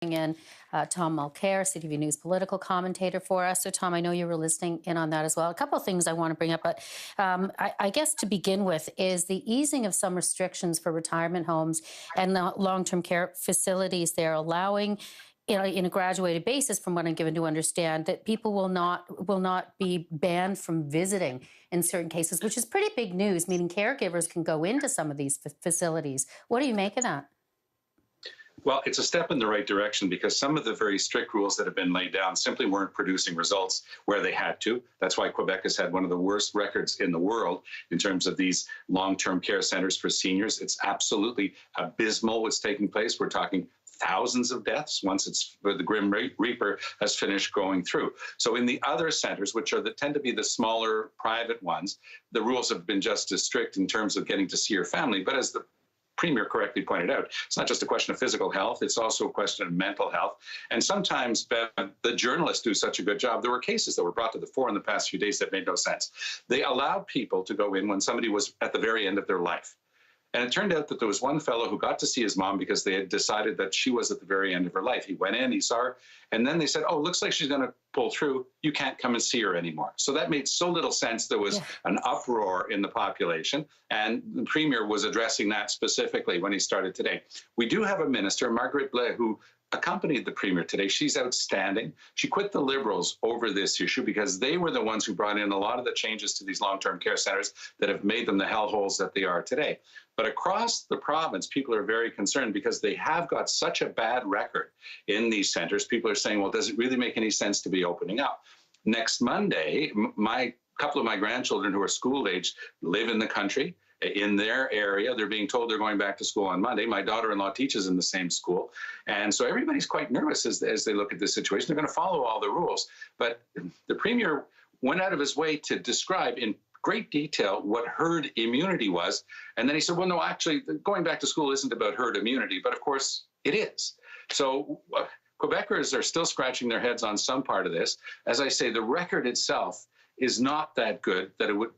In Tom Mulcair, CTV News political commentator for us. So, Tom, I know you were listening in on that as well. A couple of things I want to bring up, but I guess to begin with is the easing of some restrictions for retirement homes and the long-term care facilities. They're allowing, in a graduated basis, from what I'm given to understand, that people will not be banned from visiting in certain cases, which is pretty big news. Meaning caregivers can go into some of these facilities. What do you make of that? Well, it's a step in the right direction because some of the very strict rules that have been laid down simply weren't producing results where they had to. That's why Quebec has had one of the worst records in the world in terms of these long-term care centers for seniors. It's absolutely abysmal what's taking place. We're talking thousands of deaths once the Grim Reaper has finished going through. So in the other centers, which tend to be the smaller private ones, the rules have been just as strict in terms of getting to see your family. But as the Premier correctly pointed out, it's not just a question of physical health, it's also a question of mental health. And sometimes the journalists do such a good job. There were cases that were brought to the fore in the past few days that made no sense. They allowed people to go in when somebody was at the very end of their life. And it turned out that there was one fellow who got to see his mom because they had decided that she was at the very end of her life. He went in, he saw her, and then they said, oh, looks like she's going to pull through. You can't come and see her anymore. So that made so little sense. There was an uproar in the population, and the Premier was addressing that specifically when he started today. We do have a minister, Margaret Blais, who accompanied the Premier today. She's outstanding. She quit the Liberals over this issue because they were the ones who brought in a lot of the changes to these long-term care centers that have made them the hellholes that they are today. But across the province, people are very concerned because they have got such a bad record in these centers. People are saying, well, does it really make any sense to be opening up? Next Monday, a couple of my grandchildren who are school-aged live in the country. In their area, they're being told they're going back to school on Monday. My daughter-in-law teaches in the same school. And so everybody's quite nervous as they look at this situation. They're going to follow all the rules. But the Premier went out of his way to describe in great detail what herd immunity was. And then he said, well, no, actually, going back to school isn't about herd immunity. But of course, it is. So Quebecers are still scratching their heads on some part of this. As I say, the record itself is not that good that it would,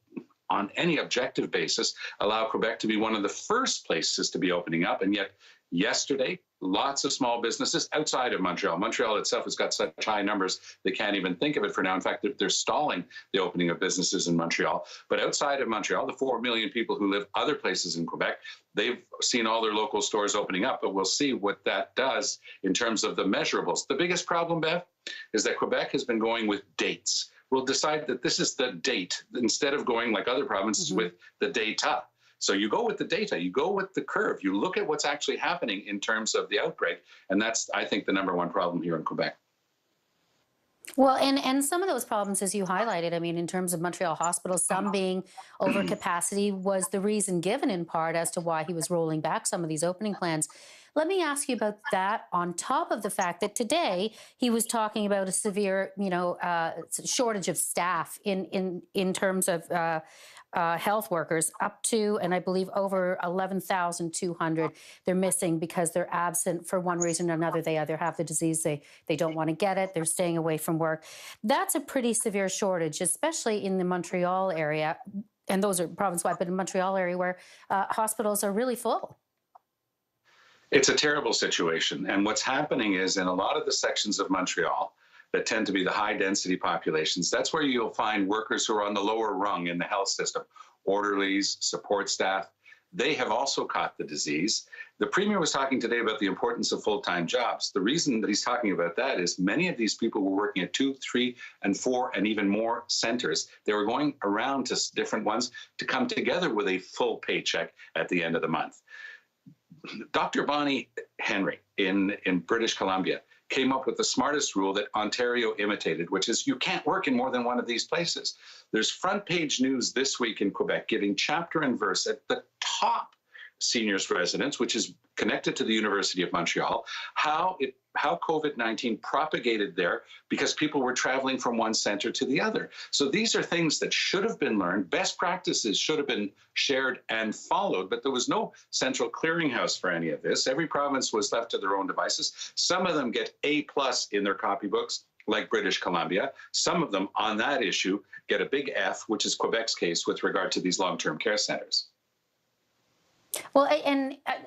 on any objective basis, allow Quebec to be one of the first places to be opening up. And yet yesterday, lots of small businesses outside of Montreal. Montreal itself has got such high numbers, they can't even think of it for now. In fact, they're stalling the opening of businesses in Montreal. But outside of Montreal, the 4 million people who live other places in Quebec, they've seen all their local stores opening up. But we'll see what that does in terms of the measurables. The biggest problem, Bev, is that Quebec has been going with dates. We'll decide that this is the date instead of going like other provinces with the data. So you go with the data, you go with the curve, you look at what's actually happening in terms of the outbreak. And that's, I think, the number one problem here in Quebec. Well, and some of those problems, as you highlighted, I mean, in terms of Montreal hospitals, some being over capacity was the reason given in part as to why he was rolling back some of these opening plans. Let me ask you about that on top of the fact that today he was talking about a severe, shortage of staff in terms of health workers, up to, and I believe over 11,200 they're missing because they're absent for one reason or another. They either have the disease, they don't want to get it, they're staying away from work. That's a pretty severe shortage, especially in the Montreal area, and those are province-wide, but in Montreal area where hospitals are really full. It's a terrible situation. And what's happening is in a lot of the sections of Montreal that tend to be the high density populations, that's where you'll find workers who are on the lower rung in the health system, orderlies, support staff. They have also caught the disease. The Premier was talking today about the importance of full-time jobs. The reason that he's talking about that is many of these people were working at 2, 3, and 4, and even more centers. They were going around to different ones to come together with a full paycheck at the end of the month. Dr. Bonnie Henry in British Columbia came up with the smartest rule that Ontario imitated, which is you can't work in more than one of these places. There's front page news this week in Quebec giving chapter and verse at the top seniors residence, which is connected to the University of Montreal, how COVID-19 propagated there because people were traveling from one center to the other. So these are things that should have been learned. Best practices should have been shared and followed, but there was no central clearinghouse for any of this. Every province was left to their own devices. Some of them get A+ in their copybooks, like British Columbia. Some of them on that issue get a big F, which is Quebec's case with regard to these long-term care centers. Well,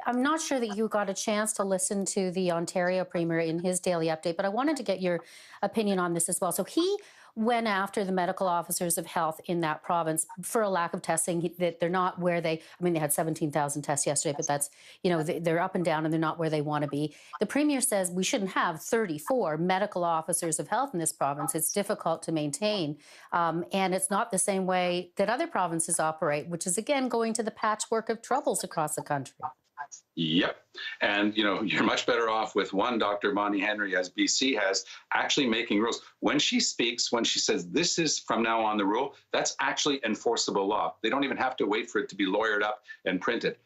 I'm not sure that you got a chance to listen to the Ontario Premier in his daily update, but I wanted to get your opinion on this as well. So he went after the medical officers of health in that province for a lack of testing. That they're not where they. I mean, they had 17,000 tests yesterday, but that's they're up and down, and they're not where they want to be. The Premier says we shouldn't have 34 medical officers of health in this province. It's difficult to maintain, and it's not the same way that other provinces operate, which is again going to the patchwork of troubles across the country. Yep. And you're much better off with one Dr. Bonnie Henry, as BC has, actually making rules. When she speaks, when she says this is from now on the rule, that's actually enforceable law. They don't even have to wait for it to be lawyered up and printed.